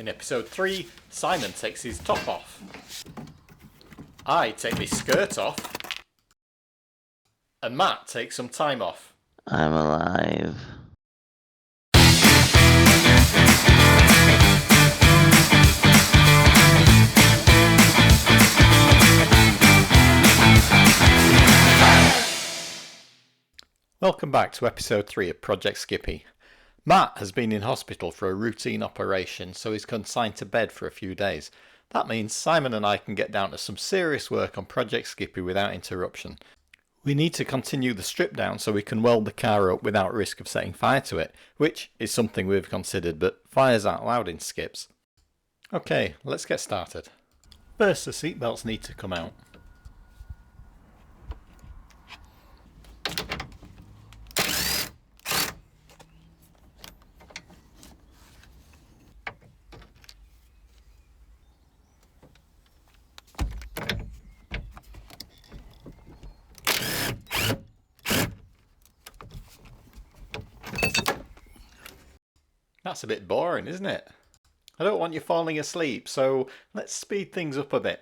In episode 3, Simon takes his top off. I take my skirt off. And Matt takes some time off. I'm alive. Welcome back to episode 3 of Project Skippy. Matt has been in hospital for a routine operation, so he's consigned to bed for a few days. That means Simon and I can get down to some serious work on Project Skippy without interruption. We need to continue the strip down so we can weld the car up without risk of setting fire to it, which is something we've considered, but fires aren't allowed in skips. Okay, let's get started. First, the seatbelts need to come out. That's a bit boring, isn't it? I don't want you falling asleep, so let's speed things up a bit.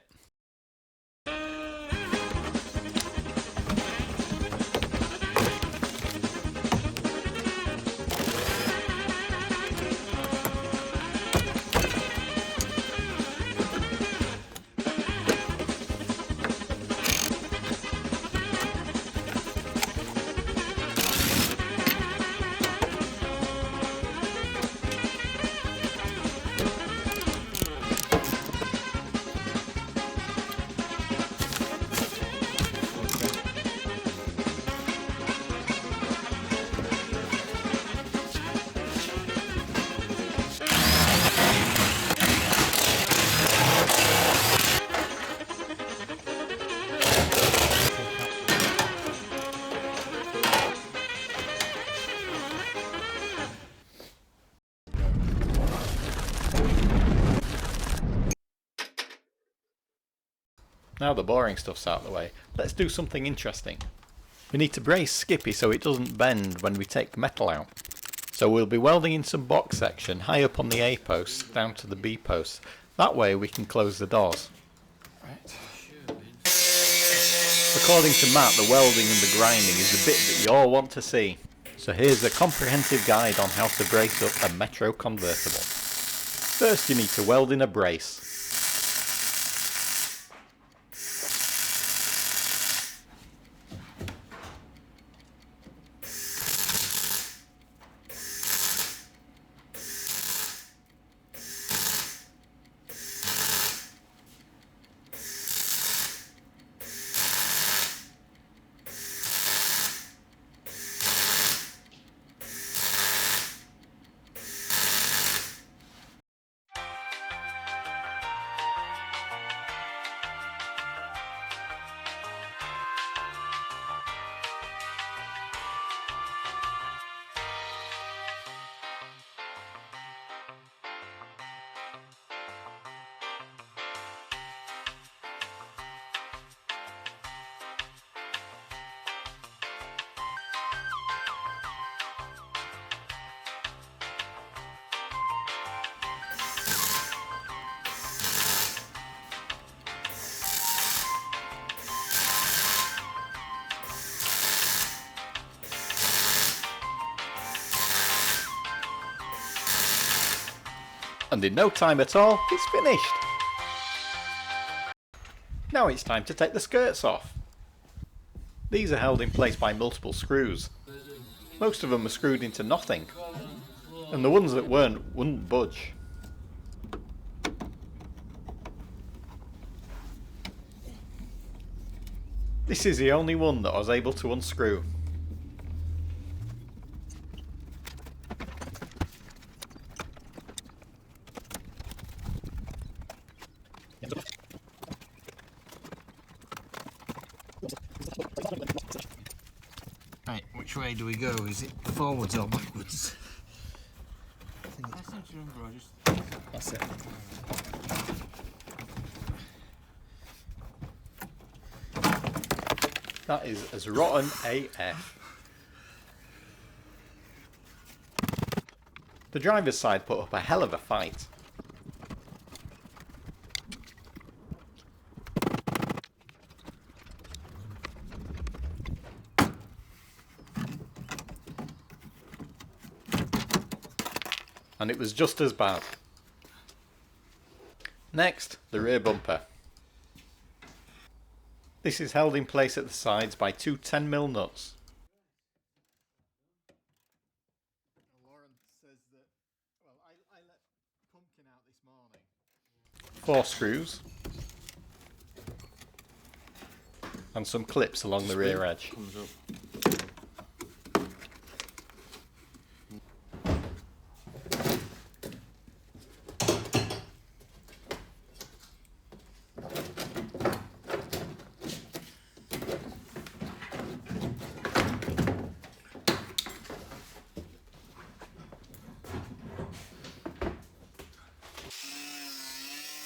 Now the boring stuff's out of the way, let's do something interesting. We need to brace Skippy so it doesn't bend when we take metal out. So we'll be welding in some box section high up on the A post down to the B post. That way we can close the doors. Right. According to Matt, the welding and the grinding is the bit that you all want to see. So here's a comprehensive guide on how to brace up a Metro convertible. First you need to weld in a brace. And in no time at all, it's finished. Now it's time to take the skirts off. These are held in place by multiple screws. Most of them are screwed into nothing, and the ones that weren't wouldn't budge. This is the only one that I was able to unscrew. Right, which way do we go? Is it forwards or backwards? I seem to remember That's it. That is as rotten AF. The driver's side put up a hell of a fight. and it was just as bad. Next, the rear bumper. This is held in place at the sides by two 10mm nuts. Lauren says that, well, I let Pumpkin out this morning. 4 screws. And some clips along the rear edge. Comes up.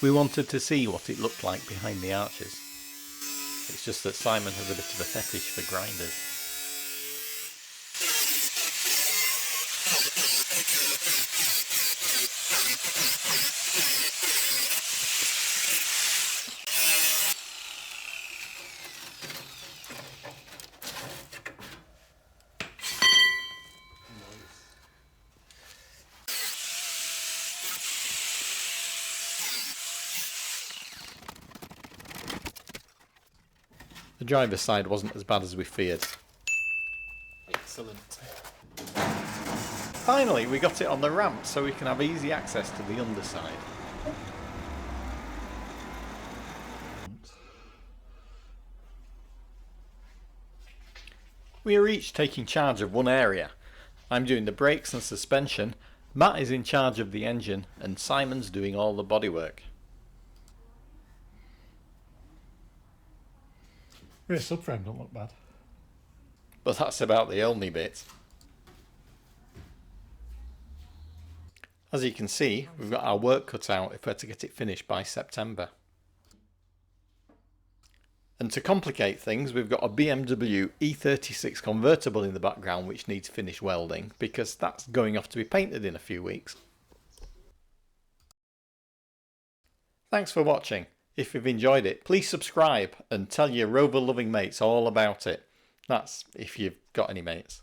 We wanted to see what it looked like behind the arches. It's just that Simon has a bit of a fetish for grinders. The driver's side wasn't as bad as we feared. Excellent. Finally, we got it on the ramp so we can have easy access to the underside. We are each taking charge of one area. I'm doing the brakes and suspension, Matt is in charge of the engine, and Simon's doing all the bodywork. Rear subframe don't look bad. But that's about the only bit. As you can see, we've got our work cut out if we're to get it finished by September. And to complicate things, we've got a BMW E36 convertible in the background which needs finish welding, because that's going off to be painted in a few weeks. Thanks for watching. If you've enjoyed it, please subscribe and tell your Rover loving mates all about it. That's if you've got any mates.